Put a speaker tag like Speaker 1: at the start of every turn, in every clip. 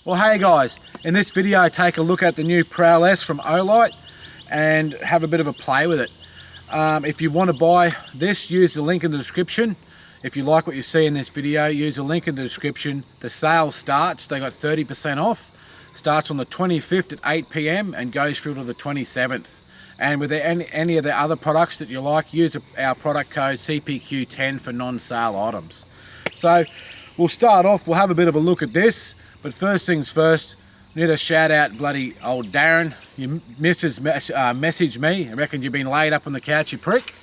Speaker 1: Well, hey guys, in this video I take a look at the new Prowess from Olight and have a bit of a play with it. If you want to buy this, use the link in the description. If you like what you see in this video, use the link in the description. The sale starts, they got 30% off, starts on the 25th at 8 PM and goes through to the 27th. And with any of the other products that you like, use our product code CPQ10 for non-sale items. So we'll start off, we'll have a bit of a look at this. But first things first, I need to shout out bloody old Darren. Your missus messaged me. I reckon you've been laid up on the couch, you prick.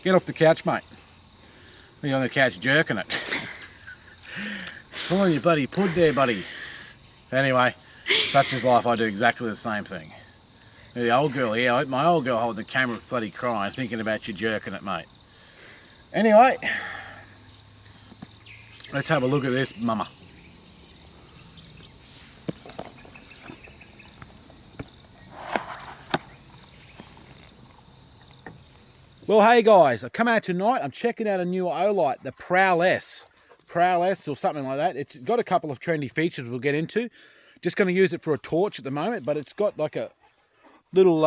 Speaker 1: Get off the couch, mate. You're on the couch jerking it. Come on, you bloody pud there, buddy. Anyway, such is life, I do exactly the same thing. The old girl here, my old girl holding the camera bloody crying, thinking about you jerking it, mate. Anyway, let's have a look at this mama. Well, hey guys, I've come out tonight. I'm checking out a new Olight, the Prowess or something like that. It's got a couple of trendy features we'll get into. Just going to use it for a torch at the moment, but it's got like a little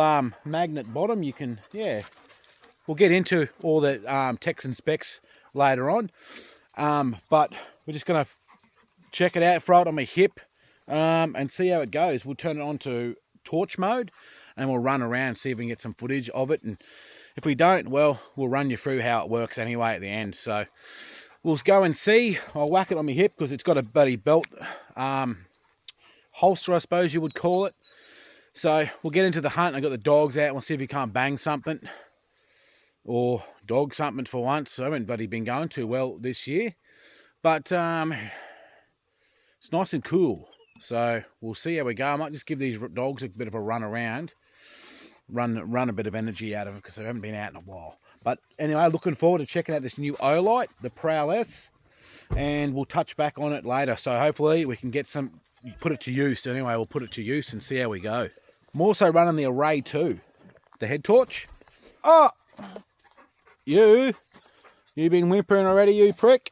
Speaker 1: magnet bottom. You can, yeah, we'll get into all the techs and specs later on. But we're just going to check it out, throw it on my hip, and see how it goes. We'll turn it on to torch mode and we'll run around, see if we can get some footage of it. And if we don't, well, we'll run you through how it works anyway at the end. So we'll go and see. I'll whack it on my hip because it's got a bloody belt holster, I suppose you would call it. So we'll get into the hunt. I've got the dogs out. We'll see if we can't bang something or dog something for once. I haven't bloody been going too well this year. But it's nice and cool. So we'll see how we go. I might just give these dogs a bit of a run around. Run a bit of energy out of them because they haven't been out in a while. But anyway, looking forward to checking out this new Olight, the Prowess, and we'll touch back on it later. So hopefully we can get put it to use. Anyway, we'll put it to use and see how we go. I'm also running the Array 2, the head torch. Oh, you been whimpering already, you prick?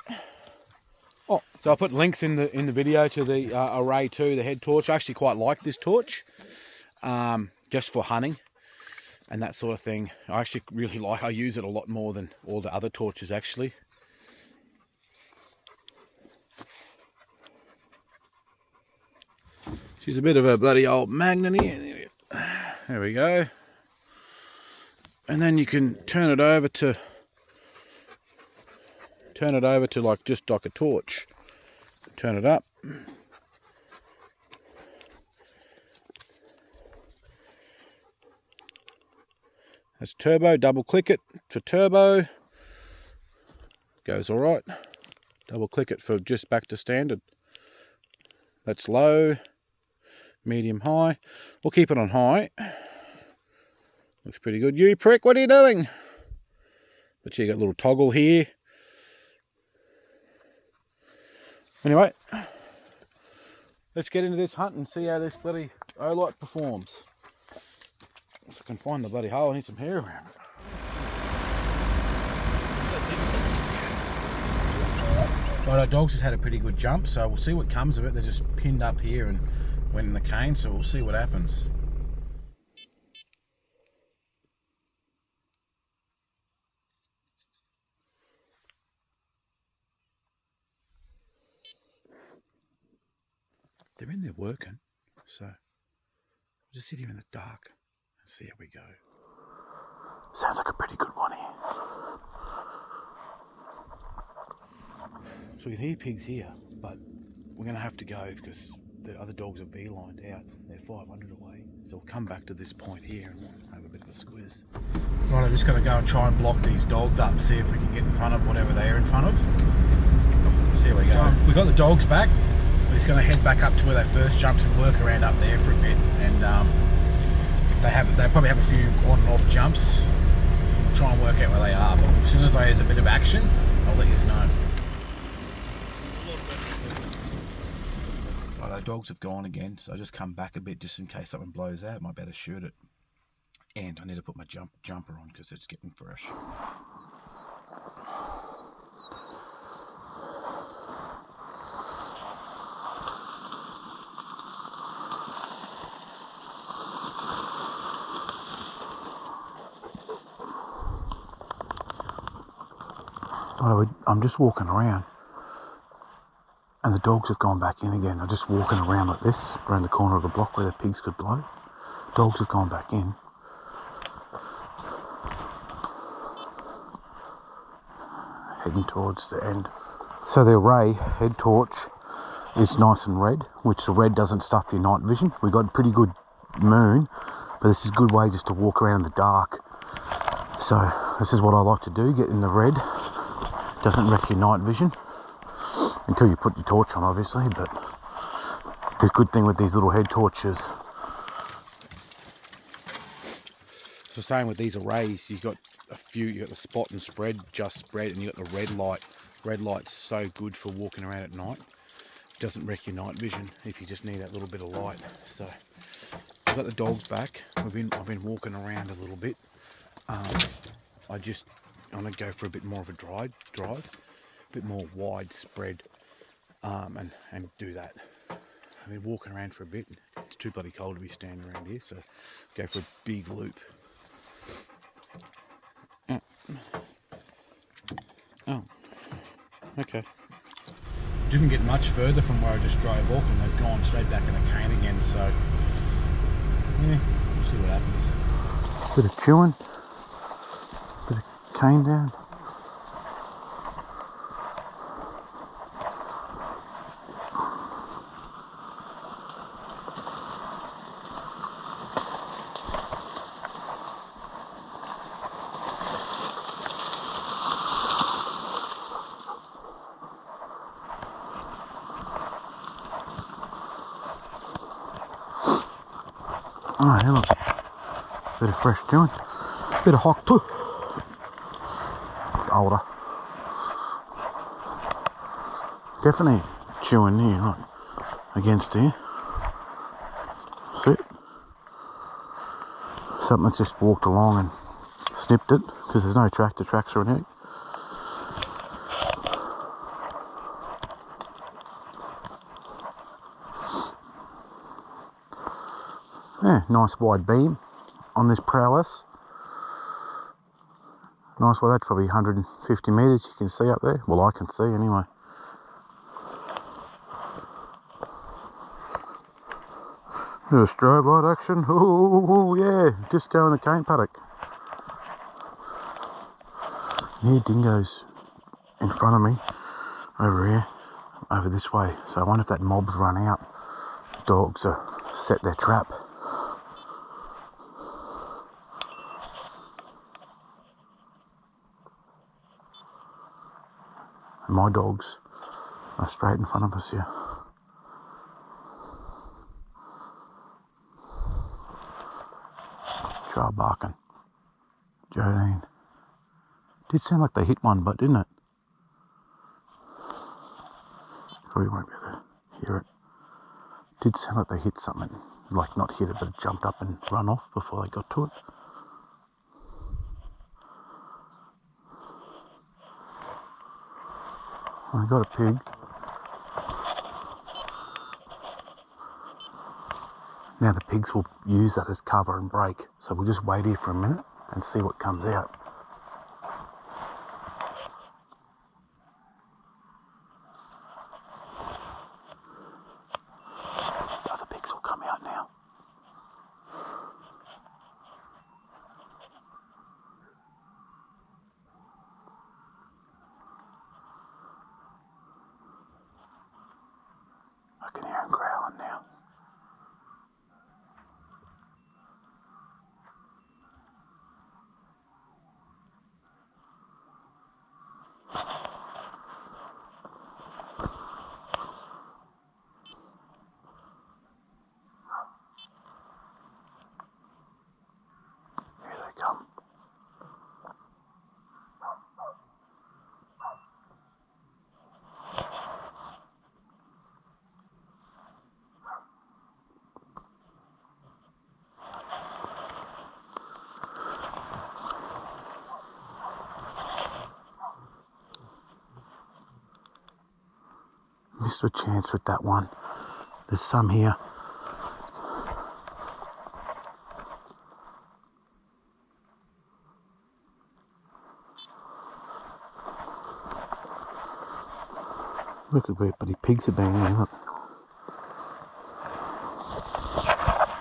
Speaker 1: Oh, so I put links in the video to the Array 2, the head torch. I actually quite like this torch, just for hunting and that sort of thing. I actually really like, I use it a lot more than all the other torches actually. She's a bit of a bloody old magnet here. There we go. And then you can turn it over to like just like a torch. Turn it up. That's turbo, double click it for turbo. Goes all right. Double click it for just back to standard. That's low, medium, high. We'll keep it on high. Looks pretty good. You prick, what are you doing? But you got a little toggle here. Anyway, let's get into this hunt and see how this bloody Olight performs. If I can find the bloody hole, I need some hair around it. Right, our dogs has had a pretty good jump, so we'll see what comes of it. They're just pinned up here and went in the cane, so we'll see what happens. They're in there working, so we'll just sit here in the dark. See how we go. Sounds like a pretty good one here. So we can hear pigs here, but we're going to have to go because the other dogs are beelined out. They're 500 away. So we'll come back to this point here and we'll have a bit of a squiz. Right, I'm just going to go and try and block these dogs up and see if we can get in front of whatever they're in front of. See how we go. We've got the dogs back. We're just going to head back up to where they first jumped and work around up there for a bit. And they probably have a few on and off jumps. We'll try and work out where they are, but as soon as there's a bit of action, I'll let you know. Right, our dogs have gone again, so I just come back a bit just in case something blows out. Might better shoot it. And I need to put my jumper on because it's getting fresh.
Speaker 2: I'm just walking around and the dogs have gone back in again. I'm just walking around like this, around the corner of the block where the pigs could blow. Dogs have gone back in. Heading towards the end. So the array head torch is nice and red, which the red doesn't stuff your night vision. We got a pretty good moon, but this is a good way just to walk around in the dark. So this is what I like to do, get in the red. Doesn't wreck your night vision until you put your torch on, obviously, but the good thing with these little head torches.
Speaker 1: So same with these arrays, you got the spot and spread, just spread, and you got the red light. Red light's so good for walking around at night. It doesn't wreck your night vision if you just need that little bit of light. So I've got the dogs back. I've been walking around a little bit. I'm gonna go for a bit more of a drive, a bit more widespread, and do that. I've been walking around for a bit. It's too bloody cold to be standing around here, so go for a big loop. Oh, okay. Didn't get much further from where I just drove off, and they've gone straight back in the cane again, so yeah, we'll see what happens.
Speaker 2: Bit of chewing, bit of cane down. Oh, hey, look. Bit of fresh chewing. Bit of hock too. It's older. Definitely chewing here, like against here. See it? Something's just walked along and snipped it because there's no tractor tracks or anything. Yeah, nice wide beam on this Prowess. Nice, well that's probably 150 metres you can see up there. Well, I can see anyway. Bit of strobe light action. Oh yeah, disco in the cane paddock. And here dingoes in front of me, over here, over this way. So I wonder if that mob's run out. Dogs have set their trap. And my dogs are straight in front of us here. Try barking. Jodine. Did sound like they hit one, but didn't it? Probably won't be able to hear it. Did sound like they hit something. Like not hit it, but it jumped up and run off before they got to it. I got a pig. Now the pigs will use that as cover and break. So we'll just wait here for a minute and see what comes out. The other pigs will come out now. I can hear them growling now. Here they come. Missed a chance with that one. There's some here. Look at where bloody pigs have been here, look.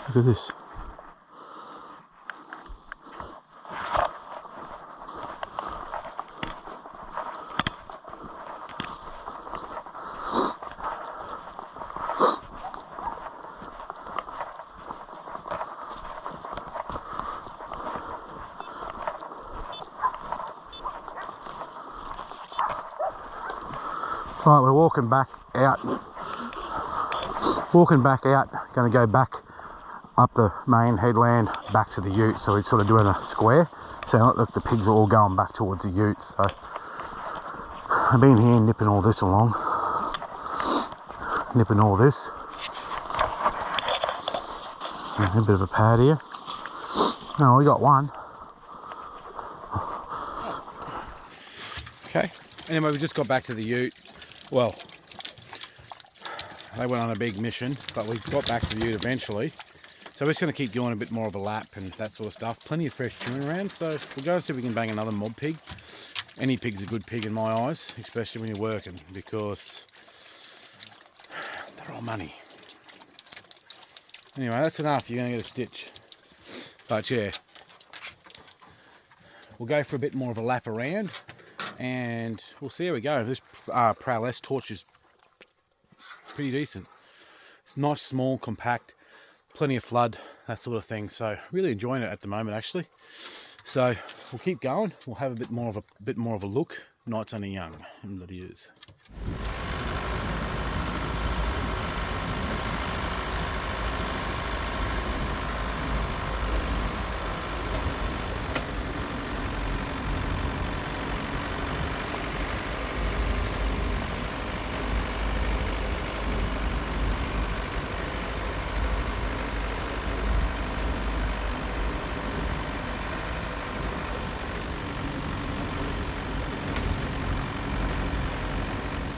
Speaker 2: Look at this. Right, we're walking back out. Going to go back up the main headland back to the ute. So we're sort of doing a square. So look, the pigs are all going back towards the ute. So I've been here nipping all this along. Nipping all this. A bit of a pad here. No, we got one.
Speaker 1: Okay. Anyway, we just got back to the ute. Well, they went on a big mission, but we got back to the ute eventually. So we're just going to keep doing a bit more of a lap and that sort of stuff. Plenty of fresh tune around, so we'll go and see if we can bang another mob pig. Any pig's a good pig in my eyes, especially when you're working, because they're all money. Anyway, that's enough. You're going to get a stitch. But yeah, we'll go for a bit more of a lap around and we'll see how we go. This Prowess torch is pretty decent. It's nice, small, compact, plenty of flood, that sort of thing. So really enjoying it at the moment, actually. So we'll keep going. We'll have a bit more of a look. Night's only young, and that he is.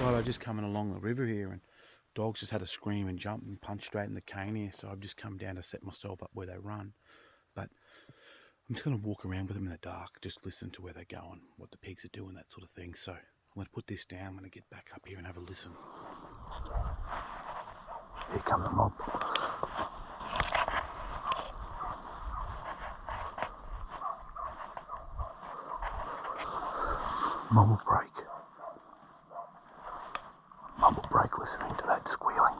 Speaker 1: I just coming along the river here and dogs just had a scream and jump and punch straight in the cane here, so I've just come down to set myself up where they run. But I'm just going to walk around with them in the dark, just listen to where they're going, what the pigs are doing, that sort of thing. So I'm going to put this down, I'm going to get back up here and have a listen.
Speaker 2: Here come the mob. Mob will break. Mob will break listening to that squealing.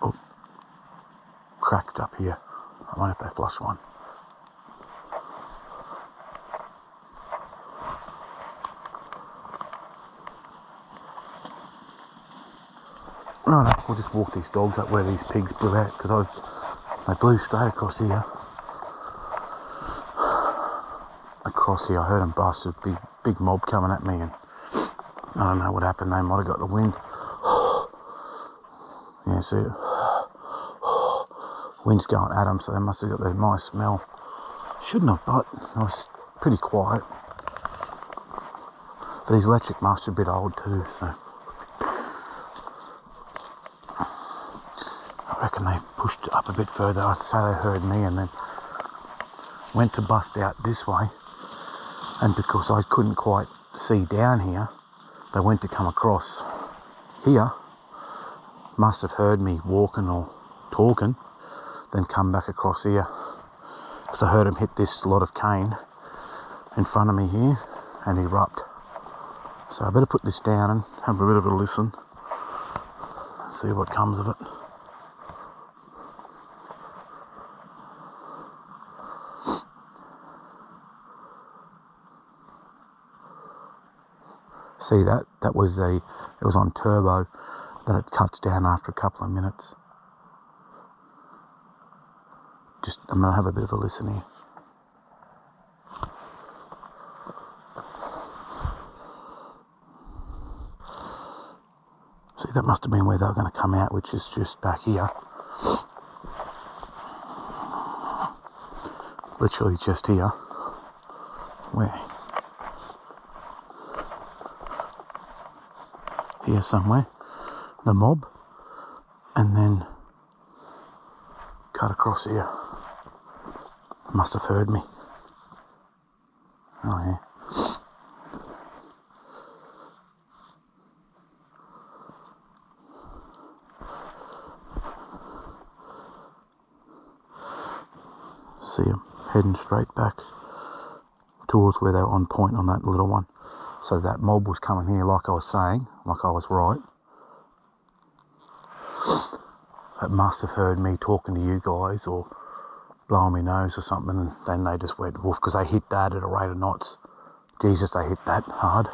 Speaker 2: Oh, cracked up here. I wonder if they flush one. No, we'll just walk these dogs up where these pigs blew out, because they blew straight across here. Across here, I heard them bust a big mob coming at me, and I don't know what happened. They might have got the wind. Yeah, see it? Wind's going at them, so they must have got their nice smell. Shouldn't have, but it was pretty quiet. But these electric muffs are a bit old too, so I reckon they pushed up a bit further. I'd say they heard me and then went to bust out this way, and because I couldn't quite see down here, they went to come across here. Must have heard me walking or talking, then come back across here, because I heard him hit this lot of cane in front of me here and erupt. So I better put this down and have a bit of a listen, see what comes of it. See that was it was on turbo, then it cuts down after a couple of minutes. I'm going to have a bit of a listen here. See, that must have been where they were going to come out, which is just back here. Literally just here. Where? Here somewhere. The mob. And then cut across here. Must have heard me. Oh yeah. See them heading straight back towards where they were on point on that little one. So that mob was coming here, like I was saying, like I was right. It must have heard me talking to you guys or blowing my nose or something, and then they just went woof, because they hit that at a rate of knots. Jesus, they hit that hard.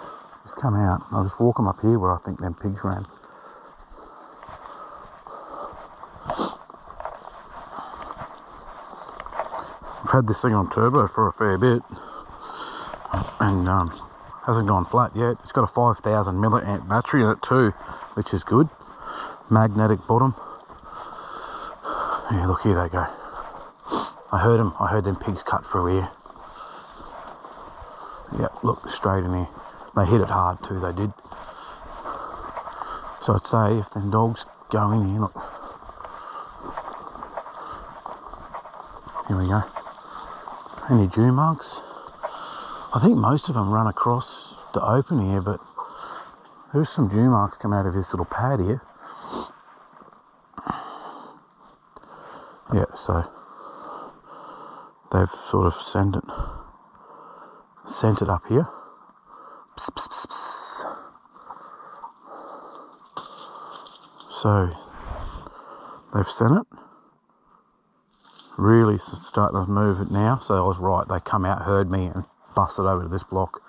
Speaker 2: Just come out. I'll just walk them up here where I think them pigs ran. I've had this thing on turbo for a fair bit, and hasn't gone flat yet. It's got a 5,000 milliamp battery in it too, which is good. Magnetic bottom. Yeah, look, here they go. I heard them pigs cut through here. Yeah, look, straight in here. They hit it hard too, they did. So I'd say if them dogs go in here, look. Here we go. Any dew marks? I think most of them run across the open here, but there's some dew marks come out of this little pad here. Yeah, so they've sort of sent it up here. Pss, pss, pss, pss. So they've sent it. Really starting to move it now. So I was right. They come out, heard me, and busted over to this block.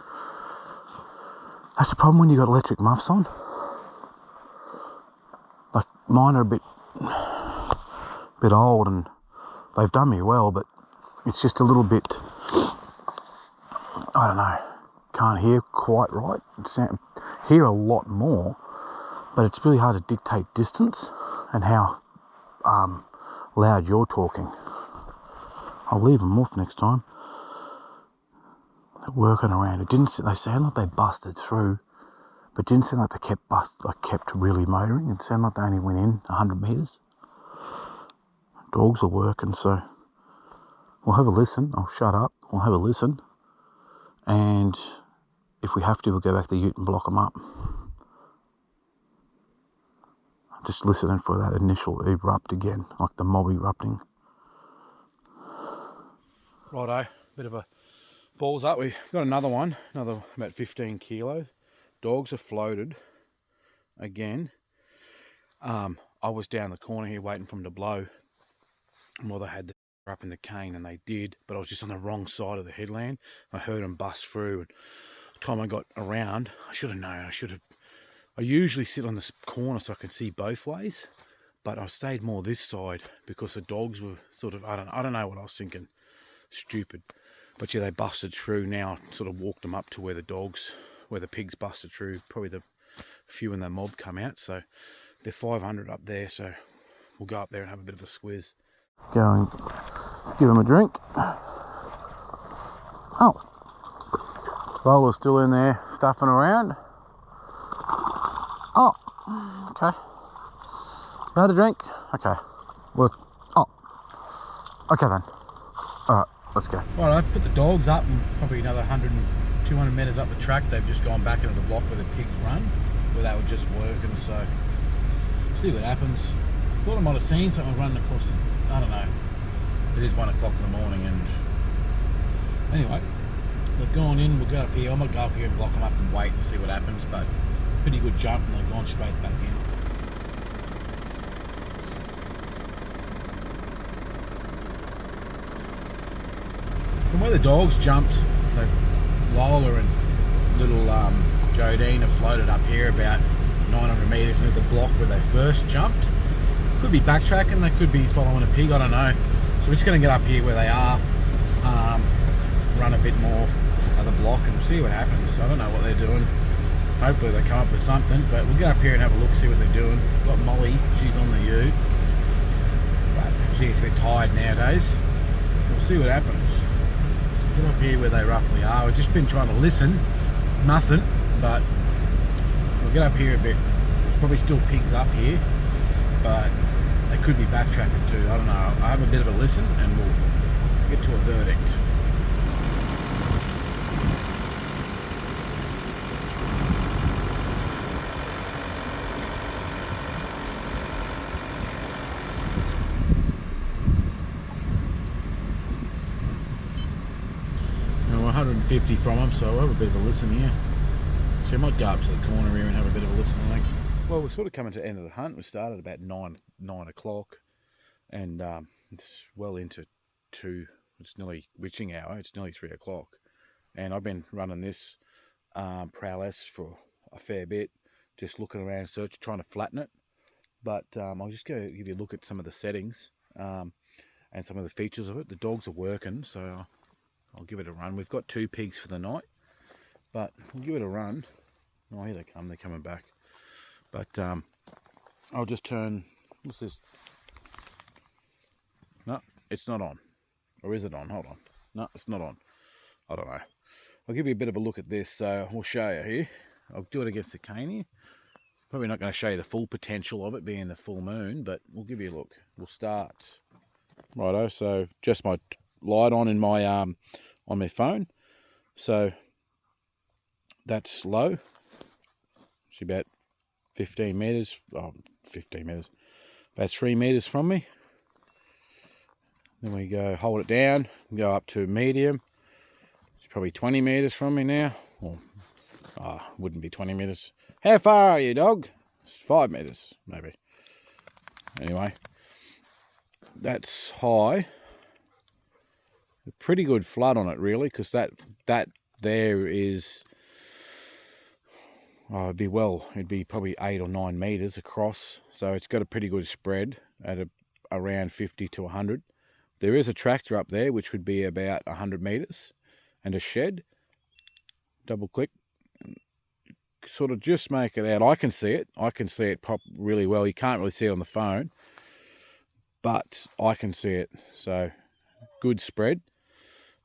Speaker 2: That's the problem when you got electric muffs on. Like mine are a bit old, and they've done me well, but it's just a little bit, I don't know, can't hear quite right. Hear a lot more, but it's really hard to dictate distance and how loud you're talking. I'll leave them off next time. They're working around. They sound like they busted through, but it didn't sound like they kept really motoring. It sounded like they only went in 100 metres. Dogs are working, so we'll have a listen. I'll shut up. We'll have a listen, and if we have to, we'll go back to the ute and block them up. Just listening for that initial erupt again, like the mob erupting. Righto, bit of a balls up. We got another one, another about 15 kilos. Dogs are floated again. I was down the corner here waiting for them to blow. Well, they had the up in the cane, and they did, but I was just on the wrong side of the headland. I heard them bust through, and the time I got around, I should have known. I usually sit on this corner so I can see both ways, but I stayed more this side because the dogs were sort of, I don't know what I was thinking. Stupid. But yeah, they busted through. Now sort of walked them up to where the pigs busted through. Probably the few in the mob come out, so they're 500 up there, so we'll go up there and have a bit of a squiz. Go and give them a drink. Oh, Lola's still in there stuffing around. Oh, okay. You had a drink? Okay. Well, okay then. Alright, let's go. Right, I put the dogs up, and probably another 100 and 200 metres up the track. They've just gone back into the block where the pigs run, where they were just working, so see what happens. Thought I might have seen something running across, I don't know. It is 1 o'clock in the morning, and anyway, they've gone in. We'll go up here. I might go up here and block them up and wait and see what happens, but pretty good jump, and they've gone straight back in. From where the dogs jumped, Lola and little Jodine have floated up here about 900 metres into the block where they first jumped. Could be backtracking, they could be following a pig, I don't know. So we're just going to get up here where they are, run a bit more of the block and see what happens. I don't know what they're doing. Hopefully they come up with something, but we'll get up here and have a look, see what they're doing. Got Molly, she's on the ute.
Speaker 1: She gets a bit tired nowadays. We'll see what happens. Get up here where they roughly are. We've just been trying to listen, nothing, but we'll get up here a bit. There's probably still pigs up here, but they could be backtracking too. I don't know. I'll have a bit of a listen and we'll get to a verdict. Now we're 150 from them, so we'll have a bit of a listen here. So I might go up to the corner here and have a bit of a listen, I think. Well, we're sort of coming to the end of the hunt. We started about 9 o'clock, and it's well into 2. It's nearly witching hour. It's nearly 3 o'clock, and I've been running this Prowess for a fair bit, just looking around, trying to flatten it. But I'll just go give you a look at some of the settings and some of the features of it. The dogs are working, so I'll give it a run. We've got 2 pigs for the night, but we'll give it a run. Oh, here they come. They're coming back. But I'll just turn, what's this? No, it's not on. Or is it on? Hold on. No, it's not on. I don't know. I'll give you a bit of a look at this. So we'll show you here. I'll do it against the cane here. Probably not going to show you the full potential of it being the full moon, but we'll give you a look. We'll start. Righto, so just my light on my phone. So that's low. It's about 15 metres, about 3 metres from me. Then we go hold it down, go up to medium. It's probably 20 metres from me now. Or wouldn't be 20 metres. How far are you, dog? It's 5 metres, maybe. Anyway, that's high. A pretty good flood on it, really, because that there is. It'd be probably 8 or 9 metres across, so it's got a pretty good spread at around 50 to 100. There is a tractor up there, which would be about 100 metres, and a shed. Double click, sort of just make it out. I can see it. Really well. You can't really see it on the phone, but I can see it. So good spread.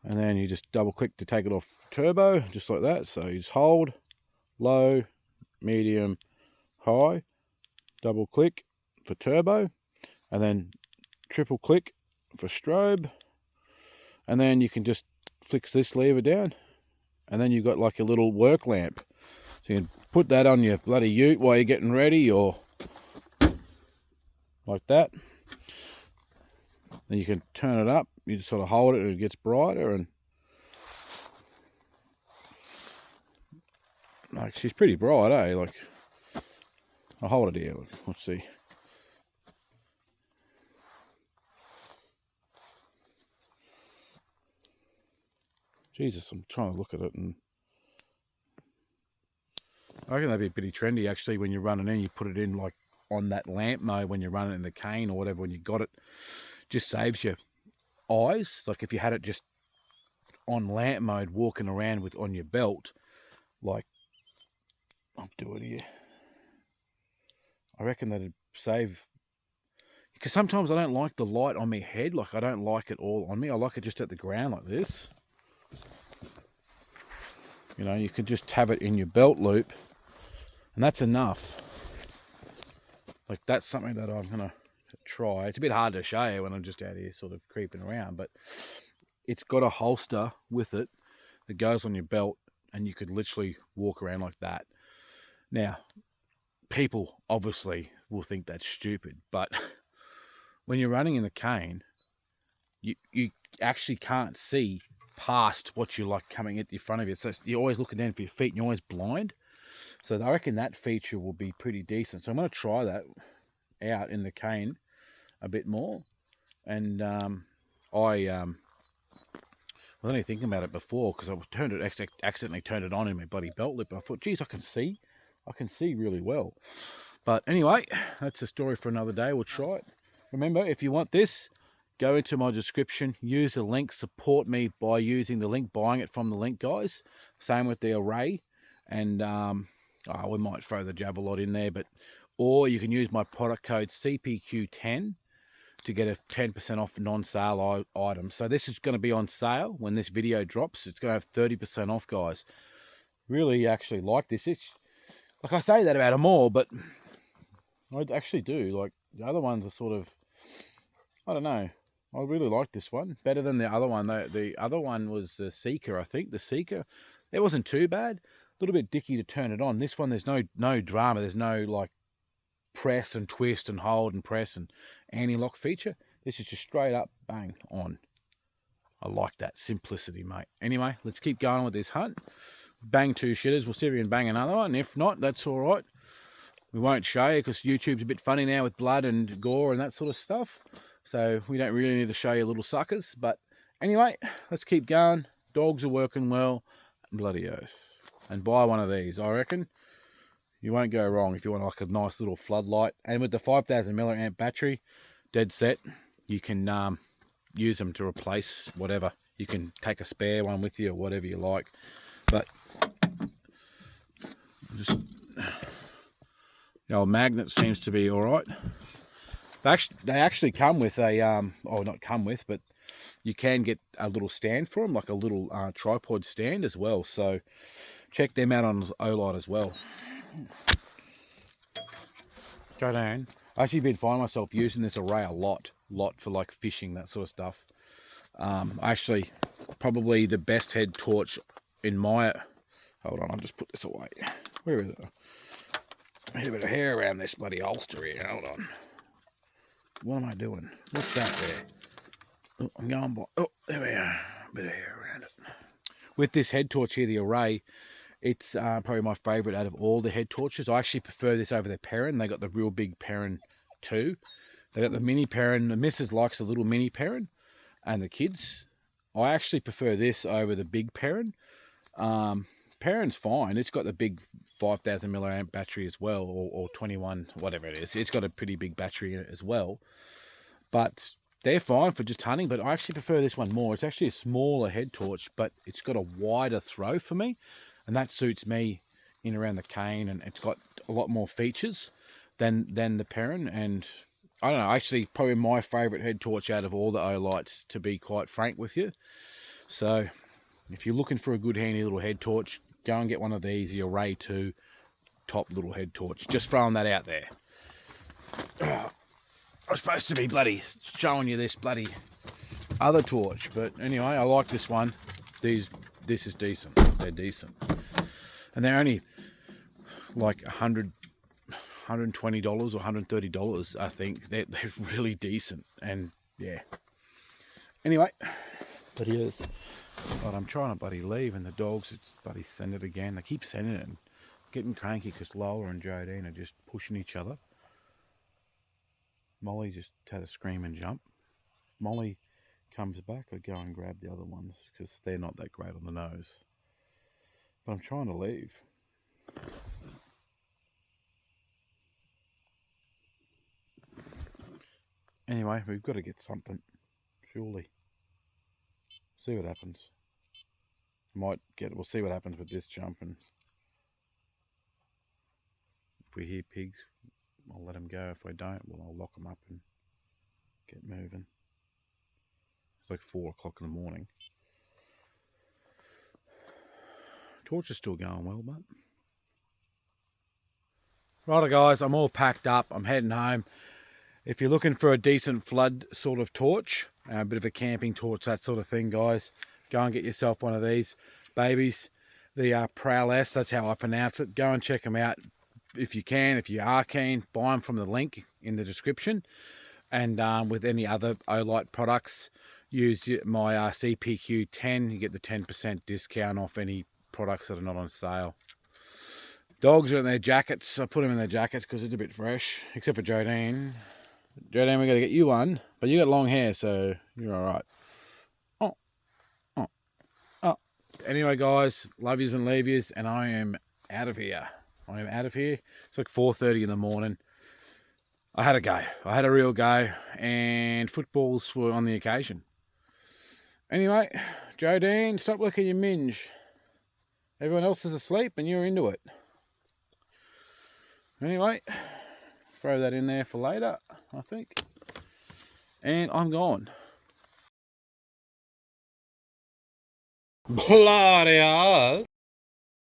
Speaker 1: And then you just double click to take it off turbo, just like that. So you just hold. Low, medium, high, double click for turbo, and then triple click for strobe, and then you can just flick this lever down, and then you've got like a little work lamp. So you can put that on your bloody ute while you're getting ready, or like that. Then you can turn it up, you just sort of hold it and it gets brighter, and like, she's pretty bright, eh? Like, I'll hold it here. Look, let's see. Jesus, I'm trying to look at it, and I reckon that'd be pretty trendy, actually, when you're running in. You put it in, like, on that lamp mode when you're running in the cane or whatever, when you got it. Just saves your eyes. Like, if you had it just on lamp mode, walking around on your belt, like, I'll do it here. I reckon that'd save, because sometimes I don't like the light on my head. Like, I don't like it all on me. I like it just at the ground like this. You know, you could just have it in your belt loop, and that's enough. Like, that's something that I'm gonna try. It's a bit hard to show you when I'm just out here sort of creeping around, but it's got a holster with it that goes on your belt, and you could literally walk around like that. Now, people obviously will think that's stupid, but when you're running in the cane, you actually can't see past what you're like coming at in front of you. So you're always looking down for your feet, and you're always blind. So I reckon that feature will be pretty decent. So I'm going to try that out in the cane a bit more. And I was only thinking about it before, because I accidentally turned it on in my bloody belt lip, and I thought, geez, I can see really well. But anyway, that's a story for another day. We'll try it. Remember, if you want this, go into my description, use the link, support me by using the link, buying it from the link, guys. Same with the array. And we might throw the Javelot in there, or you can use my product code CPQ10, to get a 10% off non-sale items. So this is going to be on sale when this video drops. It's going to have 30% off, guys. Really actually like this. It's like I say that about them all, but I actually do. Like the other ones are sort of, I don't know. I really like this one better than the other one. The other one was the Seeker, I think. The Seeker, it wasn't too bad. A little bit dicky to turn it on. This one, there's no drama. There's no like press and twist and hold and press and anti-lock feature. This is just straight up bang on. I like that simplicity, mate. Anyway, let's keep going with this hunt. Bang 2 shitters. We'll see if we can bang another one. If not, that's all right. We won't show you because YouTube's a bit funny now with blood and gore and that sort of stuff. So we don't really need to show you little suckers. But anyway, let's keep going. Dogs are working well. Bloody oath. And buy one of these, I reckon. You won't go wrong if you want like a nice little floodlight. And with the 5,000 milliamp battery, dead set, you can use them to replace whatever. You can take a spare one with you or whatever you like. But just the old magnet seems to be all right. They actually come with a, oh, not come with, but you can get a little stand for them, like a little tripod stand as well. So check them out on Olight as well. I actually been finding myself using this array a lot for like fishing, that sort of stuff. Actually, probably the best head torch in my, hold on, I'll just put this away. Where is it? I need a bit of hair around this bloody holster here. Hold on. What am I doing? What's that there? Oh, I'm going by. Oh, there we are. A bit of hair around it. With this head torch here, the array, it's probably my favourite out of all the head torches. I actually prefer this over the Perrin. They got the real big Perrin too. They got the mini Perrin. The missus likes the little mini Perrin, and the kids. I actually prefer this over the big Perrin. Perrin's fine. It's got the big 5,000 milliamp battery as well, or 21, whatever it is. It's got a pretty big battery in it as well. But they're fine for just hunting, but I actually prefer this one more. It's actually a smaller head torch, but it's got a wider throw for me, and that suits me in around the cane, and it's got a lot more features than the Perrin. And I don't know, actually probably my favourite head torch out of all the Olights, to be quite frank with you. So if you're looking for a good handy little head torch, go and get one of these, the Array 2 top little head torch. Just throwing that out there. I was supposed to be bloody showing you this bloody other torch, but anyway, I like this one. This is decent. They're decent. And they're only like $120 or $130, I think. They're really decent. And yeah. Anyway, but here's, but I'm trying to bloody leave, and the dogs, it's bloody send it again. They keep sending it and getting cranky because Lola and Jodine are just pushing each other. Molly just had a scream and jump. If Molly comes back, I go and grab the other ones because they're not that great on the nose. But I'm trying to leave. Anyway, we've got to get something, surely. See what happens. We'll see what happens with this jump, and if we hear pigs, I'll let them go. If I don't, well, I'll lock them up and get moving. It's like 4 o'clock in the morning. Torch is still going well, but righto guys, I'm all packed up. I'm heading home. If you're looking for a decent flood sort of torch, a bit of a camping torch, that sort of thing, guys, go and get yourself one of these babies. The Prowess, that's how I pronounce it. Go and check them out if you can. If you are keen, buy them from the link in the description. And with any other Olight products, use my CPQ10. You get the 10% discount off any products that are not on sale. Dogs are in their jackets. I put them in their jackets because it's a bit fresh, except for Jodine. Jodine, we got to get you one, but you got long hair, so you're all right. Oh. Anyway, guys, love yous and leave yous, and I am out of here. It's like 4:30 in the morning. I had a go. I had a real go, and footballs were on the occasion. Anyway, Jodine, stop looking your minge. Everyone else is asleep, and you're into it. Anyway, throw that in there for later, I think. and I'm gone.
Speaker 2: Bloody hell.